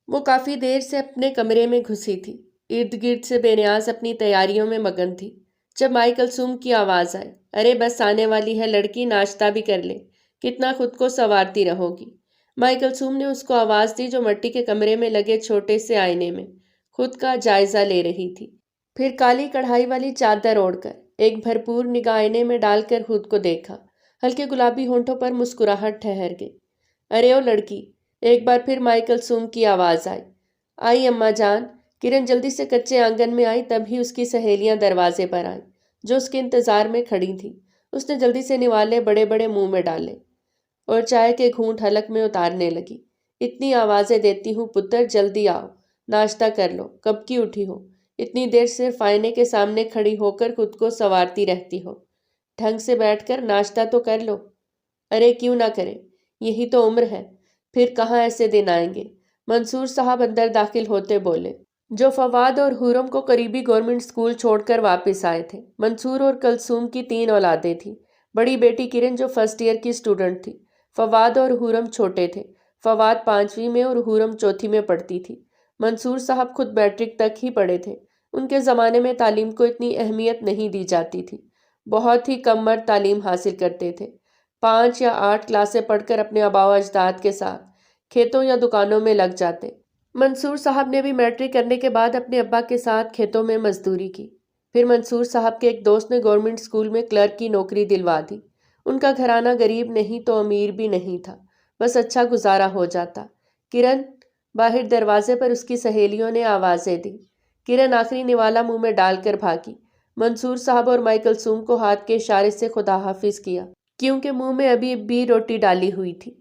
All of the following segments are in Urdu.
وہ کافی دیر سے اپنے کمرے میں گھسی تھی، ارد گرد سے بے نیاز اپنی تیاریوں میں مگن تھی، جب مائی کلثوم کی آواز آئی، ارے بس آنے والی ہے لڑکی، ناشتہ بھی کر لے، کتنا خود کو سنوارتی رہو گی۔ مائی کلثوم نے اس کو آواز دی جو مٹی کے کمرے میں لگے چھوٹے سے آئینے میں خود کا جائزہ لے رہی تھی، پھر کالی کڑھائی والی چادر اوڑھ کر ایک بھرپور نگاہ آئینے میں ڈال کر خود کو دیکھا، ہلکے گلابی ہونٹوں پر مسکراہٹ ٹھہر گئی۔ ارے او لڑکی، ایک بار پھر مائی کلثوم کی آواز آئی۔ آئی اماں جان۔ کرن جلدی سے کچے آنگن میں آئی، تبھی اس کی سہیلیاں دروازے پر آئیں جو اس کے انتظار میں کھڑی تھیں۔ اس نے جلدی سے نوالے بڑے بڑے منہ میں ڈالے اور چائے کے گھونٹ حلق میں اتارنے لگی۔ اتنی آوازیں دیتی ہوں پتر، جلدی آؤ، ناشتہ کر لو، کب کی اٹھی ہو؟ اتنی دیر صرف آئینے کے سامنے کھڑی ہو کر خود کو سنوارتی رہتی ہو، ڈھنگ سے بیٹھ کر ناشتہ تو کر لو۔ ارے کیوں نہ کرے، یہی تو عمر ہے، پھر کہاں ایسے دن آئیں گے؟ منصور صاحب اندر داخل ہوتے بولے، جو فواد اور حورم کو قریبی گورنمنٹ اسکول چھوڑ کر واپس آئے تھے۔ منصور اور کلثوم کی 3 اولادیں تھیں۔ بڑی بیٹی کرن جو فرسٹ ایئر کی اسٹوڈنٹ تھی، فواد اور حورم چھوٹے تھے، فواد 5ویں میں اور حورم 4تھی میں پڑھتی تھی۔ منصور صاحب خود میٹرک تک ہی پڑھے تھے، ان کے زمانے میں تعلیم کو اتنی اہمیت نہیں دی جاتی تھی، بہت ہی کم مرد تعلیم حاصل کرتے تھے، 5 یا 8 کلاسیں پڑھ کر اپنے آباء و اجداد کے ساتھ کھیتوں یا دکانوں میں لگ جاتے۔ منصور صاحب نے بھی میٹرک کرنے کے بعد اپنے ابا کے ساتھ کھیتوں میں مزدوری کی۔ پھر منصور صاحب کے ایک دوست نے گورنمنٹ اسکول میں کلرک کی نوکری دلوا دی۔ ان کا گھرانہ غریب نہیں تو امیر بھی نہیں تھا، بس اچھا گزارا ہو جاتا۔ کرن، باہر دروازے پر اس کی سہیلیوں نے آوازیں دی۔ کرن آخری نوالا منہ میں ڈال کر بھاگی۔ منصور صاحب اور مائی کلثوم کو ہاتھ کے اشارے سے خدا حافظ کیا، کیونکہ منہ میں ابھی بھی روٹی ڈالی ہوئی تھی۔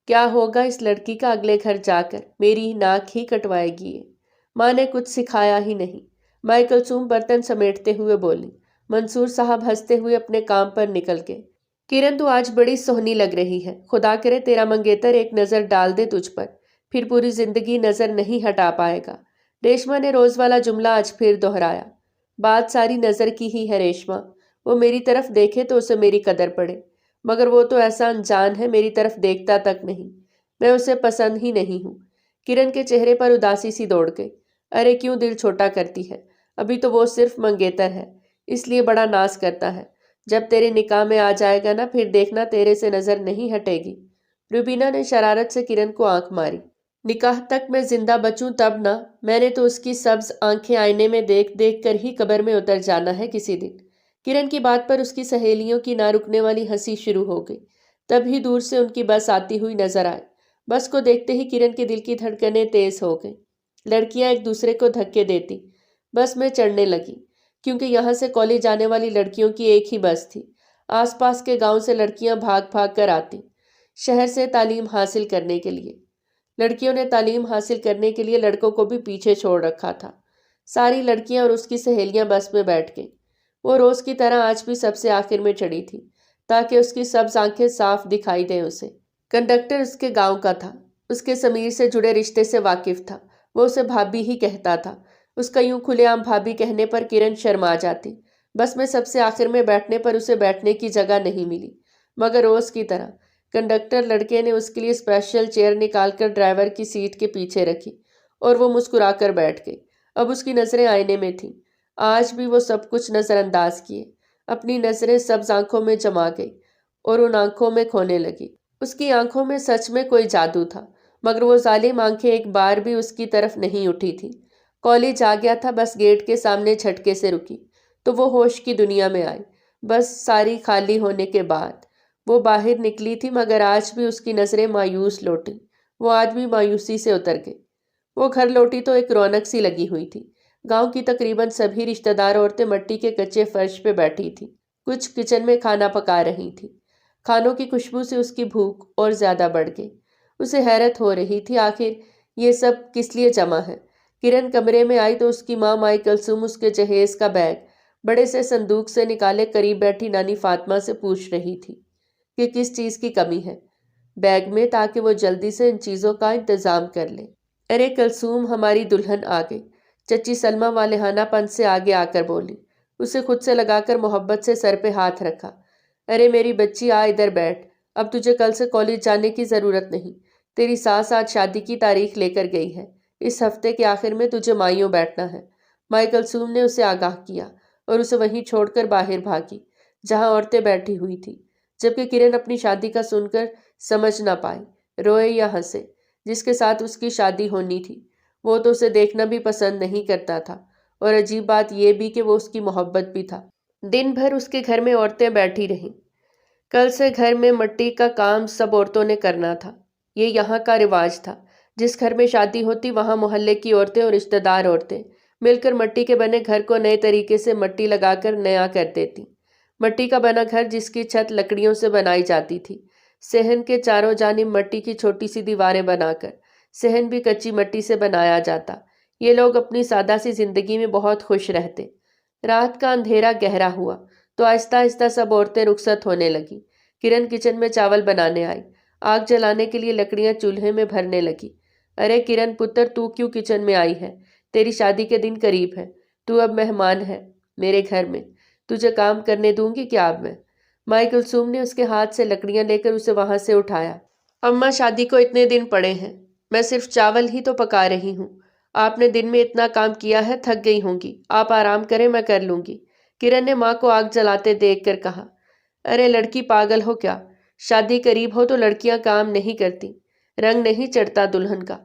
کیا ہوگا اس لڑکی کا اگلے گھر جا کر، میری ناک ہی کٹوائے گی یہ، ماں نے کچھ سکھایا ہی نہیں۔ مائی کلثوم برتن سمیٹتے ہوئے بولی۔ منصور صاحب ہنستے ہوئے اپنے کام پر نکل گئے۔ کرن، تو آج بڑی سہنی لگ رہی ہے، خدا کرے تیرا منگیتر ایک نظر ڈال دے تجھ پر، پھر پوری زندگی نظر نہیں ہٹا پائے گا۔ ریشما نے روز والا جملہ آج پھر دہرایا۔ بات ساری نظر کی ہی ہے ریشما، وہ میری طرف دیکھے تو اسے میری قدر پڑے، مگر وہ تو ایسا انجان ہے، میری طرف دیکھتا تک نہیں، میں اسے پسند ہی نہیں ہوں۔ کرن کے چہرے پر اداسی سی دوڑ گئی۔ ارے کیوں دل چھوٹا کرتی ہے، ابھی تو وہ صرف منگیتر ہے، اس لیے بڑا ناز کرتا ہے، جب تیرے نکاح میں آ جائے گا نا، پھر دیکھنا تیرے سے نظر نہیں ہٹے گی۔ روبینہ نے شرارت سے کرن کو آنکھ ماری۔ نکاح تک میں زندہ بچوں تب نہ، میں نے تو اس کی سبز آنکھیں آئینے میں دیکھ دیکھ کر ہی قبر میں اتر جانا ہے کسی دن۔ کرن کی بات پر اس کی سہیلیوں کی نہ رکنے والی ہنسی شروع ہو گئی۔ تبھی دور سے ان کی بس آتی ہوئی نظر آئی۔ بس کو دیکھتے ہی کرن کے دل کی دھڑکنیں تیز ہو گئیں۔ لڑکیاں ایک دوسرے کو دھکے دیتی بس میں چڑھنے لگی، کیونکہ یہاں سے کالج جانے والی لڑکیوں کی ایک ہی بس تھی۔ آس پاس کے گاؤں سے لڑکیاں بھاگ بھاگ کر آتی شہر سے تعلیم حاصل کرنے کے لیے۔ لڑکیوں نے تعلیم حاصل کرنے کے لیے لڑکوں کو بھی پیچھے چھوڑ رکھا تھا۔ ساری لڑکیاں اور اس کی سہیلیاں بس میں بیٹھ گئیں۔ وہ روز کی طرح آج بھی سب سے آخر میں چڑھی تھی، تاکہ اس کی سبز آنکھیں صاف دکھائی دیں اسے۔ کنڈکٹر اس کے گاؤں کا تھا، اس کے سمیر سے جڑے رشتے سے واقف تھا، وہ اسے بھابھی ہی کہتا تھا۔ اس کا یوں کھلے عام بھابھی کہنے پر کرن شرما جاتی۔ بس میں سب سے آخر میں بیٹھنے پر اسے بیٹھنے کی جگہ نہیں ملی، مگر روز کی طرح کنڈکٹر لڑکے نے اس کے لیے اسپیشل چیئر نکال کر ڈرائیور کی سیٹ کے پیچھے رکھی اور وہ مسکرا کر بیٹھ گئی۔ اب اس کی نظریں آئینے میں تھیں، آج بھی وہ سب کچھ نظر انداز کیے، اپنی نظریں سبز آنکھوں میں جما گئی اور ان آنکھوں میں کھونے لگی۔ اس کی آنکھوں میں سچ میں کوئی جادو تھا، مگر وہ ظالم آنکھیں ایک بار بھی اس کی طرف نہیں اٹھی تھی۔ کالج آ گیا تھا، بس گیٹ کے سامنے جھٹکے سے رکی تو وہ ہوش کی دنیا میں آئی۔ بس ساری خالی ہونے کے بعد وہ باہر نکلی تھی، مگر آج بھی اس کی نظریں مایوس لوٹیں، وہ آج بھی مایوسی سے اتر گئی۔ وہ گھر لوٹی تو ایک رونق سی لگی ہوئی تھی۔ گاؤں کی تقریباً سبھی رشتہ دار عورتیں مٹی کے کچے فرش پہ بیٹھی تھیں، کچھ کچن میں کھانا پکا رہی تھیں۔ کھانوں کی خوشبو سے اس کی بھوک اور زیادہ بڑھ گئی۔ اسے حیرت ہو رہی تھی، آخر یہ سب کس لیے جمع ہے؟ کرن کمرے میں آئی تو اس کی ماں مائی کلثوم اس کے جہیز کا بیگ بڑے سے صندوق سے نکالے قریب بیٹھی نانی فاطمہ سے پوچھ رہی تھی کہ کس چیز کی کمی ہے بیگ میں، تاکہ وہ جلدی سے ان چیزوں کا انتظام کر لے۔ ارے کلثوم، ہماری دلہن آ گئی، چچی سلمہ والہانہ پن سے آگے آ کر بولی۔ اسے خود سے لگا کر محبت سے سر پہ ہاتھ رکھا۔ ارے میری بچی، آ ادھر بیٹھ، اب تجھے کل سے کالج جانے کی ضرورت نہیں، تیری ساس آج شادی کی تاریخ لے کر گئی ہے، اس ہفتے کے آخر میں تجھے مائیوں بیٹھنا ہے۔ مائی کلثوم نے اسے آگاہ کیا اور اسے وہیں چھوڑ کر باہر بھاگی جہاں عورتیں بیٹھی ہوئی تھیں، جبکہ کرن اپنی شادی کا سن کر سمجھ نہ پائی، روئے یا ہنسے۔ جس کے ساتھ اس کی شادی ہونی تھی وہ تو اسے دیکھنا بھی پسند نہیں کرتا تھا، اور عجیب بات یہ بھی کہ وہ اس کی محبت بھی تھا۔ دن بھر اس کے گھر میں عورتیں بیٹھی رہیں۔ کل سے گھر میں مٹی کا کام سب عورتوں نے کرنا تھا۔ یہ یہاں کا رواج تھا۔ جس گھر میں شادی ہوتی وہاں محلے کی عورتیں اور رشتہ دار عورتیں مل کر مٹی کے بنے گھر کو نئے طریقے سے مٹی لگا کر نیا کر دیتی۔ مٹی کا بنا گھر جس کی چھت لکڑیوں سے بنائی جاتی تھی، صحن کے چاروں جانب مٹی کی چھوٹی سی دیواریں بنا کر صحن بھی کچی مٹی سے بنایا جاتا۔ یہ لوگ اپنی سادہ سی زندگی میں بہت خوش رہتے۔ رات کا اندھیرا گہرا ہوا تو آہستہ آہستہ سب عورتیں رخصت ہونے لگی۔ کرن کچن میں چاول بنانے آئی، آگ جلانے کے لیے لکڑیاں چولہے میں بھرنے لگی۔ ارے کرن پتر، تو کیوں کچن میں آئی ہے؟ تیری شادی کے دن قریب ہے، تو اب مہمان ہے میرے گھر میں، تجھے کام کرنے دوں گی کیا اب میں؟ مائی کلثوم نے اس کے ہاتھ سے لکڑیاں لے کر اسے وہاں سے اٹھایا۔ اماں، شادی کو اتنے دن پڑے ہیں، میں صرف چاول ہی تو پکا رہی ہوں۔ آپ نے دن میں اتنا کام کیا ہے، تھک گئی ہوں گی، آپ آرام کریں، میں کر لوں گی۔ کرن نے ماں کو آگ جلاتے دیکھ کر کہا۔ ارے لڑکی، پاگل ہو کیا؟ شادی قریب ہو تو لڑکیاں کام نہیں کرتی، رنگ نہیں چڑھتا دلہن کا۔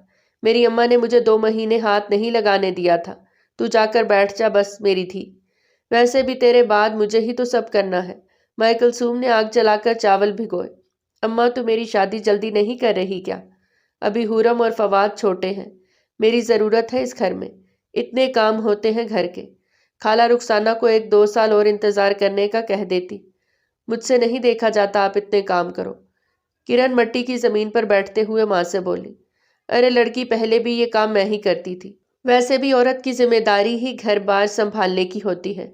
میری اماں نے مجھے 2 مہینے ہاتھ نہیں لگانے دیا تھا، تو جا کر بیٹھ جا بس میری دھی۔ ویسے بھی تیرے بعد مجھے ہی تو سب کرنا ہے۔ مائی کلثوم نے آگ جلا کر چاول بھگوئے۔ اماں، تو میری شادی جلدی نہیں کر رہی کیا؟ ابھی حورم اور فواد چھوٹے ہیں، میری ضرورت ہے اس گھر میں، اتنے کام ہوتے ہیں گھر کے۔ خالہ رخسانہ کو 1-2 سال اور انتظار کرنے کا کہہ دیتی۔ مجھ سے نہیں دیکھا جاتا آپ اتنے کام کرو۔ کرن مٹی کی زمین پر بیٹھتے ہوئے ماں سے بولی۔ ارے لڑکی، پہلے بھی یہ کام میں ہی کرتی تھی۔ ویسے بھی عورت کی ذمہ داری ہی گھر بار سنبھالنے کی ہوتی ہے۔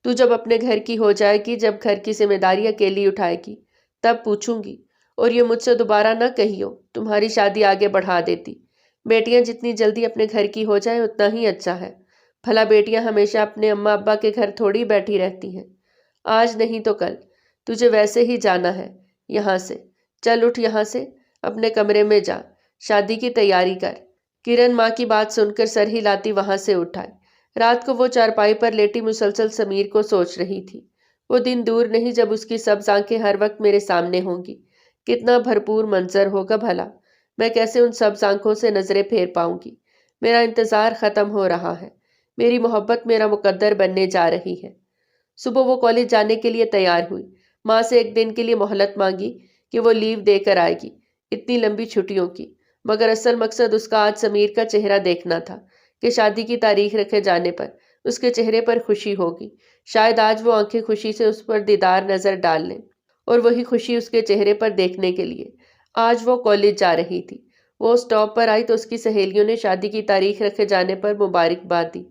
تو جب اپنے گھر کی ہو جائے گی، جب گھر کی ذمہ داری اکیلی اٹھائے گی، تب پوچھوں گی۔ اور یہ مجھ سے دوبارہ نہ کہیو، تمہاری شادی آگے بڑھا دیتی۔ بیٹیاں جتنی جلدی اپنے گھر کی ہو جائیں اتنا ہی اچھا ہے۔ بھلا بیٹیاں ہمیشہ اپنے اماں ابا کے گھر تھوڑی بیٹھی رہتی ہیں۔ آج نہیں تو کل تجھے ویسے ہی جانا ہے یہاں سے۔ چل اٹھ یہاں سے، اپنے کمرے میں جا، شادی کی تیاری کر۔ کرن ماں کی بات سن کر سر ہلاتی وہاں سے اٹھ آئی۔ رات کو وہ چارپائی پر لیٹی مسلسل سمیر کو سوچ رہی تھی۔ وہ دن دور نہیں جب اس کی سبز آنکھیں ہر وقت میرے سامنے ہوں گی۔ کتنا بھرپور منظر ہوگا بھلا، میں کیسے ان سبز آنکھوں سے نظریں پھیر پاؤں گی؟ میرا انتظار ختم ہو رہا ہے، میری محبت میرا مقدر بننے جا رہی ہے۔ صبح وہ کالج جانے کے لیے تیار ہوئی۔ ماں سے 1 دن کے لیے مہلت مانگی کہ وہ لیو دے کر آئے گی، اتنی لمبی چھٹیوں کی۔ مگر اصل مقصد اس کا آج سمیر کا چہرہ دیکھنا تھا کہ شادی کی تاریخ رکھے جانے پر اس کے چہرے پر خوشی ہوگی۔ شاید آج وہ آنکھیں خوشی سے اس پر دیدار نظر ڈال لیں، اور وہی خوشی اس کے چہرے پر دیکھنے کے لیے آج وہ کالج جا رہی تھی۔ وہ اسٹاپ پر آئی تو اس کی سہیلیوں نے شادی کی تاریخ رکھے جانے پر مبارکباد دی۔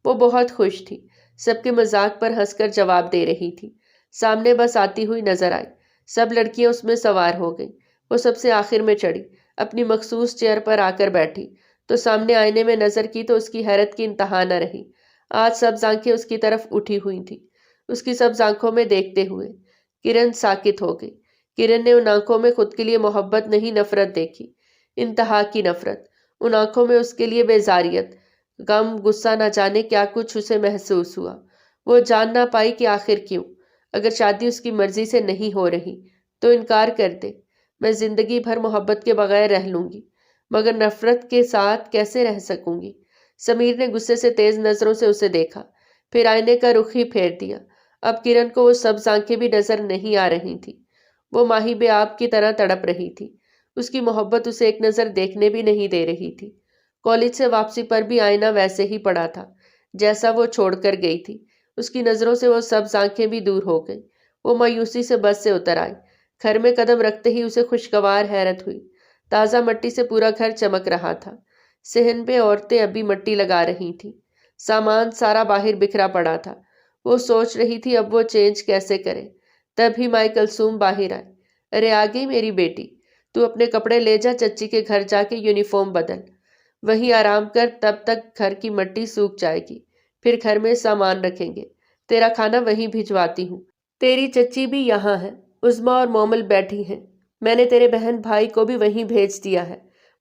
وہ بہت خوش تھی، سب کے مذاق پر ہنس کر جواب دے رہی تھی۔ سامنے بس آتی ہوئی نظر آئی، سب لڑکیاں اس میں سوار ہو گئیں۔ وہ سب سے آخر میں چڑھی، اپنی مخصوص چیئر پر آ کر بیٹھی تو سامنے آئینے میں نظر کی تو اس کی حیرت کی انتہا نہ رہی۔ آج سبز آنکھیں اس کی طرف اٹھی ہوئی تھیں۔ اس کی سبز آنکھوں میں دیکھتے ہوئے کرن ساکت ہو گئی۔ کرن نے ان آنکھوں میں خود کے لیے محبت نہیں، نفرت دیکھی، انتہا کی نفرت۔ ان آنکھوں میں اس کے لیے بیزاریت، غم، غصہ، نہ جانے کیا کچھ اسے محسوس ہوا۔ وہ جان نہ پائی کہ آخر کیوں؟ اگر شادی اس کی مرضی سے نہیں ہو رہی تو انکار کر دے، میں زندگی بھر محبت کے بغیر رہ لوں گی، مگر نفرت کے ساتھ کیسے رہ سکوں گی؟ سمیر نے غصے سے تیز نظروں سے اسے دیکھا، پھر آئینے کا رخ ہی پھیر دیا۔ اب کرن کو وہ سبز آنکھیں بھی نظر نہیں آ رہی تھیں۔ وہ ماہی بے آب کی طرح تڑپ رہی تھی۔ اس کی محبت اسے ایک نظر دیکھنے بھی نہیں دے رہی تھی۔ کالج سے واپسی پر بھی آئینہ ویسے ہی پڑا تھا جیسا وہ چھوڑ کر گئی تھی۔ اس کی نظروں سے وہ سبز آنکھیں بھی دور ہو گئیں۔ وہ مایوسی سے بس سے اتر آئی۔ گھر میں قدم رکھتے ہی اسے خوشگوار حیرت ہوئی۔ تازہ مٹی سے پورا گھر چمک رہا تھا۔ صحن پہ عورتیں ابھی مٹی لگا رہی تھیں۔ سامان سارا باہر بکھرا پڑا تھا۔ وہ سوچ رہی تھی اب وہ چینج کیسے کرے۔ تب ہی مائی کلثوم باہر آئے۔ ارے آ گئی میری بیٹی، تو اپنے کپڑے لے جا، چچی کے گھر جا کے یونیفارم بدل، وہیں آرام کر، تب تک گھر کی مٹی سوکھ جائے گی، پھر گھر میں سامان رکھیں گے، تیرا کھانا وہیں بھجواتی ہوں۔ تیری چچی بھی یہاں ہے، عظمیٰ اور مومل بیٹھی ہیں، میں نے تیرے بہن بھائی کو بھی وہیں بھیج دیا ہے۔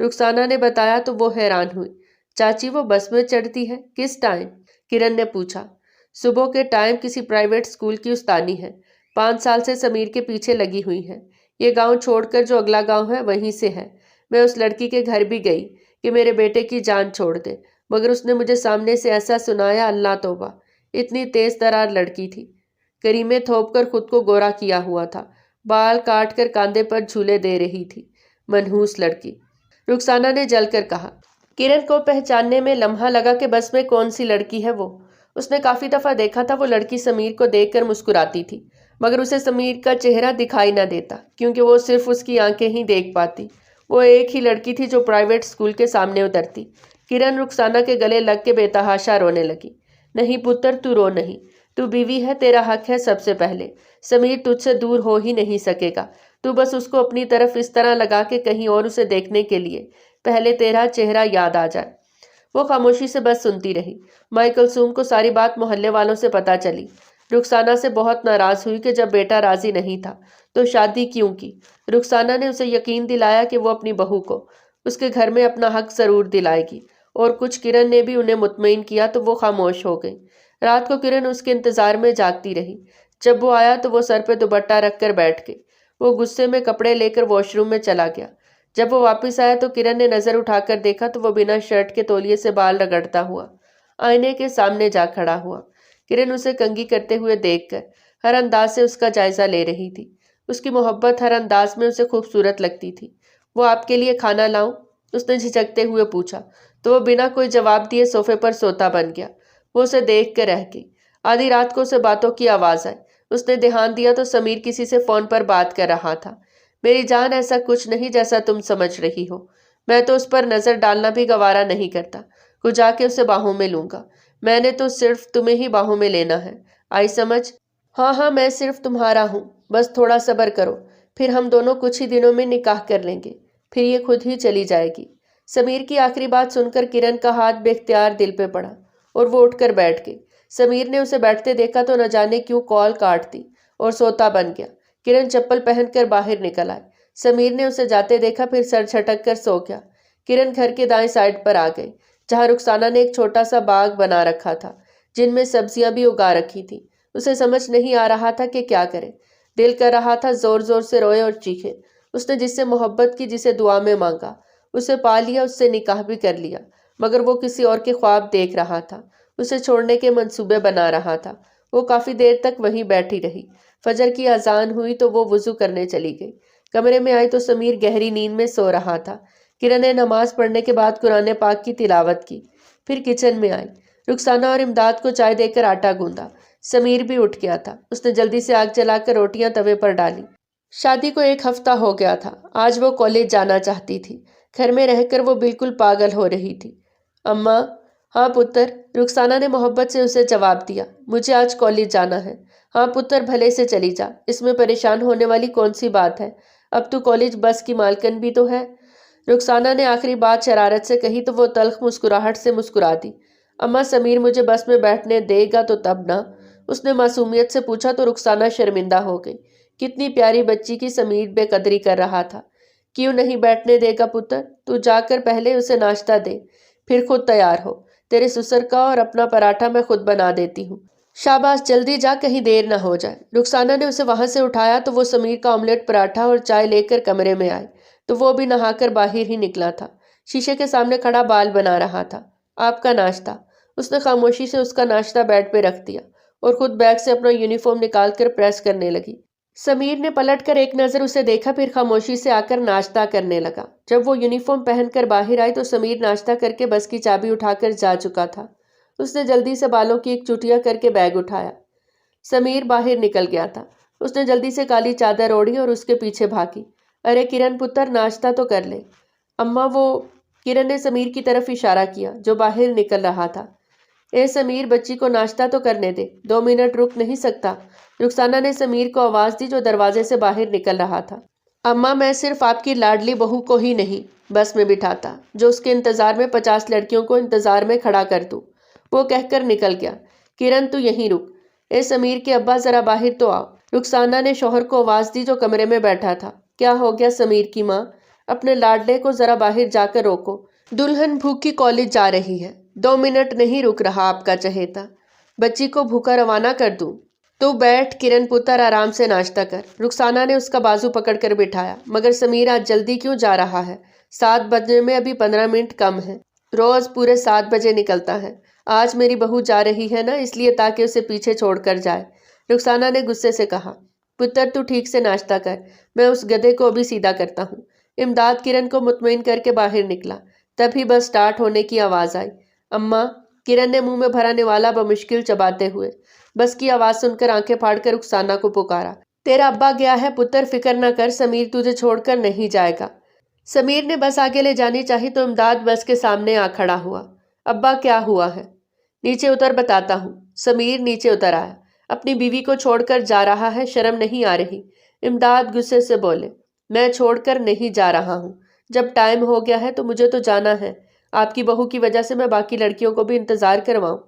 رخسانہ نے بتایا تو وہ حیران ہوئی۔ چاچی وہ بس میں چڑھتی ہے؟ کس ٹائم؟ کرن نے پوچھا۔ صبح کے ٹائم کسی پرائیویٹ اسکول کی استانی ہے۔ 5 سال سے سمیر کے پیچھے لگی ہوئی ہے۔ یہ گاؤں چھوڑ کر جو اگلا گاؤں ہے وہیں سے ہے۔ میں اس لڑکی کے گھر بھی گئی کہ میرے بیٹے کی جان چھوڑ دے، مگر اس نے مجھے سامنے سے ایسا سنایا، اللہ توبہ! اتنی تیز ترار لڑکی تھی، کریمیں تھوپ کر خود کو گورا کیا ہوا تھا، بال کاٹ کر کاندھے پر جھولے دے رہی تھی۔ منحوس لڑکی، رخسانہ نے جل کر کہا۔ کرن کو پہچاننے میں لمحہ لگا کہ بس میں کون سی لڑکی ہے وہ۔ اس نے کافی دفعہ دیکھا تھا وہ لڑکی سمیر کو دیکھ کر مسکراتی تھی، مگر اسے سمیر کا چہرہ دکھائی نہ دیتا کیونکہ وہ صرف اس کی آنکھیں ہی دیکھ پاتی۔ وہ ایک ہی لڑکی تھی جو پرائیویٹ اسکول کے سامنے اترتی۔ کرن رخسانہ کے گلے لگ کے بے تحاشا رونے لگی۔ نہیں پتر، تو رو نہیں، تو بیوی ہے، تیرا حق ہے سب سے پہلے۔ سمیر تجھ سے دور ہو ہی نہیں سکے گا، تو بس اس کو اپنی طرف اس طرح لگا کہ کہیں اور اسے دیکھنے کے لیے پہلے تیرا چہرہ یاد آ جائے۔ وہ خاموشی سے بس سنتی رہی۔ مائی کلثوم کو ساری بات محلے والوں سے پتہ چلی۔ رخسانہ سے بہت ناراض ہوئی کہ جب بیٹا راضی نہیں تھا تو شادی کیوں کی۔ رخسانہ نے اسے یقین دلایا کہ وہ اپنی بہو کو اس کے گھر میں اپنا حق ضرور دلائے گی، اور کچھ کرن نے بھی انہیں مطمئن کیا تو وہ خاموش ہو گئی۔ رات کو کرن اس کے انتظار میں جاگتی رہی۔ جب وہ آیا تو وہ سر پہ دوپٹہ رکھ کر بیٹھ گئی۔ وہ غصے میں کپڑے لے کر واش روم میں چلا گیا۔ جب وہ واپس آیا تو کرن نے نظر اٹھا کر دیکھا تو وہ بنا شرٹ کے تولیے سے بال رگڑتا ہوا آئینے کے سامنے جا کھڑا ہوا۔ کرن اسے کنگھی کرتے ہوئے دیکھ کر ہر انداز سے اس کا جائزہ لے رہی تھی۔ اس کی محبت ہر انداز میں اسے خوبصورت لگتی تھی۔ وہ آپ کے لیے کھانا لاؤں؟ اس نے جھجکتے ہوئے پوچھا تو وہ بنا کوئی جواب دیے صوفے پر سوتا بن گیا۔ وہ اسے دیکھ کر رہ گئی۔ آدھی رات کو اسے باتوں کی آواز آئی۔ اس نے دھیان دیا تو سمیر کسی سے فون پر بات کر رہا تھا۔ میری جان، ایسا کچھ نہیں جیسا تم سمجھ رہی ہو۔ میں تو اس پر نظر ڈالنا بھی گوارا نہیں کرتا۔ کچھ جا کے اسے باہوں میں لوں گا۔ میں نے تو صرف تمہیں ہی باہوں میں لینا ہے، آئی سمجھ؟ ہاں، میں صرف تمہارا ہوں، بس تھوڑا صبر کرو، پھر ہم دونوں کچھ ہی دنوں میں نکاح کر لیں گے، پھر یہ خود ہی چلی جائے گی۔ سمیر کی آخری بات سن کر کرن کا ہاتھ بے اختیار دل پہ پڑا اور وہ اٹھ کر بیٹھ گئی۔ سمیر نے اسے بیٹھتے دیکھا تو نہ جانے کیوں کال کاٹ دی اور سوتا بن گیا۔ کرن چپل پہن کر باہر نکل آئی۔ سمیر نے اسے جاتے دیکھا، پھر سر جھٹک کر سو گیا۔ کرن گھر کے دائیں سائڈ پر آ گئی جہاں رخسانہ نے ایک چھوٹا سا باغ بنا رکھا تھا جن میں سبزیاں بھی اگا رکھی تھی۔ اسے سمجھ نہیں آ رہا تھا کہ کیا کرے۔ دل کر رہا تھا زور زور سے روئے اور چیخے۔ اس نے جس سے محبت کی، جسے دعا میں مانگا، اسے پا لیا، اس سے نکاح بھی کر لیا، مگر وہ کسی اور کے خواب دیکھ رہا تھا، اسے چھوڑنے کے منصوبے بنا رہا تھا۔ وہ کافی دیر تک وہیں بیٹھی رہی۔ فجر کی اذان ہوئی تو وہ وضو کرنے چلی گئی۔ کمرے میں آئی تو سمیر گہری نیند میں سو رہا تھا۔ کرن نے نماز پڑھنے کے بعد قرآن پاک کی تلاوت کی، پھر کچن میں آئی۔ رخسانہ اور امداد کو چائے دے کر آٹا گوندا۔ سمیر بھی اٹھ گیا تھا۔ اس نے جلدی سے آگ جلا کر روٹیاں توے پر ڈالی۔ شادی کو 1 ہفتہ ہو گیا تھا۔ آج وہ کالج جانا چاہتی تھی۔ گھر میں رہ کر وہ بالکل پاگل ہو رہی تھی۔ اماں؟ ہاں پتر، رخسانہ نے محبت سے اسے جواب دیا۔ مجھے آج کالج جانا ہے۔ ہاں پتر، بھلے سے چلی جا، اس میں پریشان ہونے والی کون سی بات ہے؟ اب تو کالج بس کی مالکن بھی تو ہے۔ رخسانہ نے آخری بات شرارت سے کہی تو وہ تلخ مسکراہٹ سے مسکرا دی۔ اماں، سمیر مجھے بس میں بیٹھنے دے گا تو تب نہ؟ اس نے معصومیت سے پوچھا تو رخسانہ شرمندہ ہو گئی۔ کتنی پیاری بچی کی سمیر بے قدری کر رہا تھا۔ کیوں نہیں بیٹھنے دے گا پتر؟ تو جا کر پہلے اسے ناشتہ دے، پھر خود تیار ہو۔ تیرے سسر کا اور اپنا پراٹھا میں خود بنا دیتی ہوں۔ شاباش، جلدی جا، کہیں دیر نہ ہو جائے۔ رخسانہ نے اسے وہاں سے اٹھایا تو وہ سمیر کا آملیٹ پراٹھا اور چائے لے کر کمرے میں آئی تو وہ بھی نہا کر باہر ہی نکلا تھا۔ شیشے کے سامنے کھڑا بال بنا رہا تھا۔ آپ کا ناشتہ۔ اس نے خاموشی سے اس کا ناشتہ بیڈ پہ رکھ دیا اور خود بیگ سے اپنا یونیفارم نکال کر پریس کرنے لگی۔ سمیر نے پلٹ کر ایک نظر اسے دیکھا، پھر خاموشی سے آ کر ناشتہ کرنے لگا۔ جب وہ یونیفارم پہن کر باہر آئی تو سمیر ناشتہ کر کے بس کی چابی اٹھا کر جا چکا تھا۔ اس نے جلدی سے بالوں کی ایک چٹیا کر کے بیگ اٹھایا۔ سمیر باہر نکل گیا تھا۔ اس نے جلدی سے کالی چادر اوڑھی اور اس کے پیچھے بھاگی۔ ارے کرن پتر، ناشتہ تو کر لے۔ اماں وہ… کرن نے سمیر کی طرف اشارہ کیا جو باہر نکل رہا تھا۔ اے سمیر، بچی کو ناشتہ تو کرنے دے، 2 منٹ رک نہیں سکتا؟ رخسانہ نے سمیر کو آواز دی جو دروازے سے باہر نکل رہا تھا۔ اماں، میں صرف آپ کی لاڈلی بہو کو ہی نہیں بس میں بٹھاتا جو اس کے انتظار میں 50 لڑکیوں کو انتظار میں کھڑا کر دوں۔ وہ کہہ کر نکل گیا۔ کرن، تو یہیں رک۔ اے سمیر کے ابا، ذرا باہر تو آؤ۔ رخسانہ نے شوہر کو آواز دی جو کمرے میں بیٹھا تھا۔ کیا ہو گیا سمیر کی ماں؟ اپنے لاڈلے کو ذرا باہر جا کر روکو، دلہن بھوکی کالج جا رہی ہے، 2 منٹ نہیں رک رہا آپ کا چہیتا، بچی کو بھوکا روانہ کر دوں۔ تو بیٹھ کرن پتر، آرام سے ناشتہ کر۔ رخسانہ نے اس کا بازو پکڑ کر بٹھایا۔ مگر سمیر آج جلدی کیوں جا رہا ہے؟ 7 بجنے میں ابھی 15 منٹ کم ہے، روز پورے 7 بجے نکلتا ہے۔ آج میری بہو جا رہی ہے نا، اس لیے تاکہ اسے پیچھے چھوڑ کر جائے۔ رخسانہ نے غصے سے کہا، پتر تو ٹھیک سے ناشتہ کر، میں اس گدھے کو بھی سیدھا کرتا ہوں۔ امداد کرن کو مطمئن کر کے باہر نکلا، تبھی بس سٹارٹ ہونے کی آواز آئی۔ اماں، کرن نے منہ میں بھرا نوالا بمشکل چباتے ہوئے بس کی آواز سن کر آنکھیں پھاڑ کر رخسانہ کو پکارا۔ تیرا ابا گیا ہے پتر، فکر نہ کر، سمیر تجھے چھوڑ کر نہیں جائے گا۔ سمیر نے بس آگے لے جانی چاہی تو امداد بس کے سامنے آ کھڑا ہوا۔ ابا کیا ہوا ہے؟ نیچے اتر بتاتا ہوں۔ سمیر نیچے اتر آیا۔ اپنی بیوی کو چھوڑ کر جا رہا ہے، شرم نہیں آ رہی؟ امداد غصے سے بولے، میں چھوڑ کر نہیں جا رہا ہوں، جب ٹائم ہو گیا ہے تو مجھے تو جانا ہے، آپ کی بہو کی وجہ سے میں باقی لڑکیوں کو بھی انتظار کرواؤں؟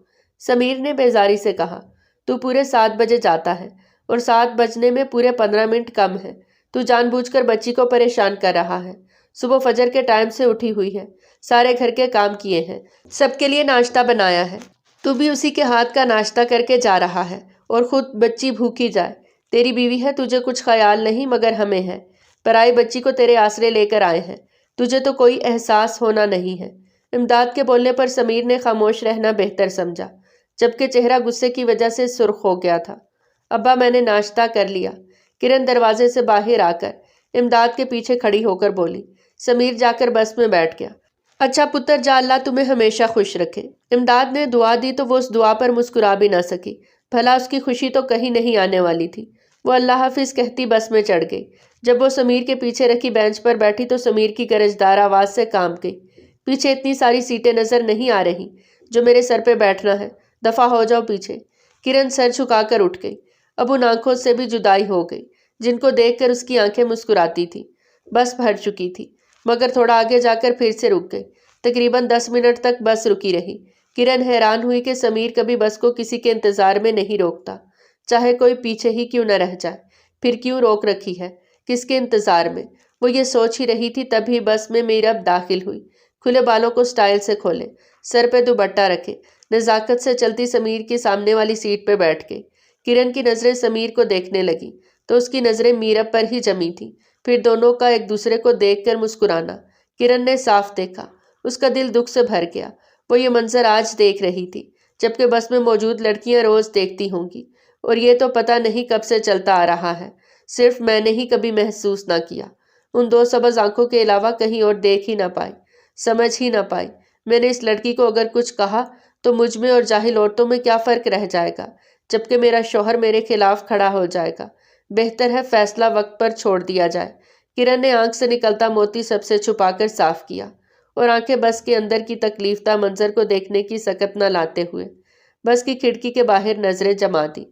سمیر نے بیزاری سے کہا، تو پورے 7 بجے جاتا ہے اور 7 بجنے میں پورے 15 منٹ کم ہے، تو جان بوجھ کر بچی کو پریشان کر رہا ہے۔ صبح فجر کے ٹائم سے اٹھی ہوئی ہے، سارے گھر کے کام کیے ہیں، سب کے لیے ناشتہ بنایا ہے، تو بھی اسی کے ہاتھ کا ناشتہ کر کے جا رہا ہے اور خود بچی بھوکی جائے۔ تیری بیوی ہے، تجھے کچھ خیال نہیں، مگر ہمیں ہے۔ پرائی بچی کو تیرے آسرے لے کر آئے ہیں، تجھے تو کوئی احساس ہونا نہیں ہے۔ امداد کے بولنے پر سمیر نے خاموش رہنا بہتر سمجھا، جبکہ چہرہ غصے کی وجہ سے سرخ ہو گیا تھا۔ ابا میں نے ناشتہ کر لیا، کرن دروازے سے باہر آ کر امداد کے پیچھے کھڑی ہو کر بولی۔ سمیر جا کر بس میں بیٹھ گیا۔ اچھا پتر جا، اللہ تمہیں ہمیشہ خوش رکھے۔ امداد نے دعا دی تو وہ اس دعا پر مسکرا بھی نہ سکی، بھلا اس کی خوشی تو کہیں نہیں آنے والی تھی۔ وہ اللہ حافظ کہتی بس میں چڑھ گئی۔ جب وہ سمیر کے پیچھے رکھی بینچ پر بیٹھی تو سمیر کی گرجدار آواز سے کانپ گئی، پیچھے اتنی ساری سیٹیں نظر نہیں آ رہی جو میرے سر پہ بیٹھنا ہے، دفع ہو جاؤ پیچھے۔ کرن سر جھکا کر اٹھ گئی، اب ان آنکھوں سے بھی جدائی ہو گئی جن کو دیکھ کر اس کی آنکھیں مسکراتی تھی۔ بس بھر چکی تھی، مگر تھوڑا آگے جا کر پھر سے رک گئی۔ تقریباً 10 منٹ تک بس رکی رہی۔ کرن حیران ہوئی کہ سمیر کبھی بس کو کسی کے انتظار میں نہیں روکتا، چاہے کوئی پیچھے ہی کیوں نہ رہ جائے، پھر کیوں روک رکھی ہے، کس کے انتظار میں؟ وہ یہ سوچ ہی رہی تھی تبھی بس میں میرب داخل ہوئی۔ کھلے بالوں کو سٹائل سے کھولے، سر پہ دوپٹہ رکھے، نزاکت سے چلتی سمیر کی سامنے والی سیٹ پہ بیٹھ گئی۔ کرن کی نظریں سمیر کو دیکھنے لگی تو اس کی نظریں میرب پر ہی جمی تھیں، پھر دونوں کا ایک دوسرے کو دیکھ کر مسکرانا کرن نے صاف دیکھا۔ اس کا دل دکھ سے بھر گیا۔ وہ یہ منظر آج دیکھ رہی تھی، جبکہ بس میں موجود لڑکیاں روز دیکھتی ہوں گی، اور یہ تو پتہ نہیں کب سے چلتا آ رہا ہے، صرف میں نے ہی کبھی محسوس نہ کیا۔ ان 2 سبز آنکھوں کے علاوہ کہیں اور دیکھ ہی نہ پائی، سمجھ ہی نہ پائی۔ میں نے اس لڑکی کو اگر کچھ کہا تو مجھ میں اور جاہل عورتوں میں کیا فرق رہ جائے گا، جبکہ میرا شوہر میرے خلاف کھڑا ہو جائے گا۔ بہتر ہے فیصلہ وقت پر چھوڑ دیا جائے۔ کرن نے آنکھ سے نکلتا موتی سب سے چھپا کر صاف کیا اور آنکھیں بس کے اندر کی تکلیف دہ منظر کو دیکھنے کی سکت نہ لاتے ہوئے بس کی کھڑکی کے باہر نظریں جما دی۔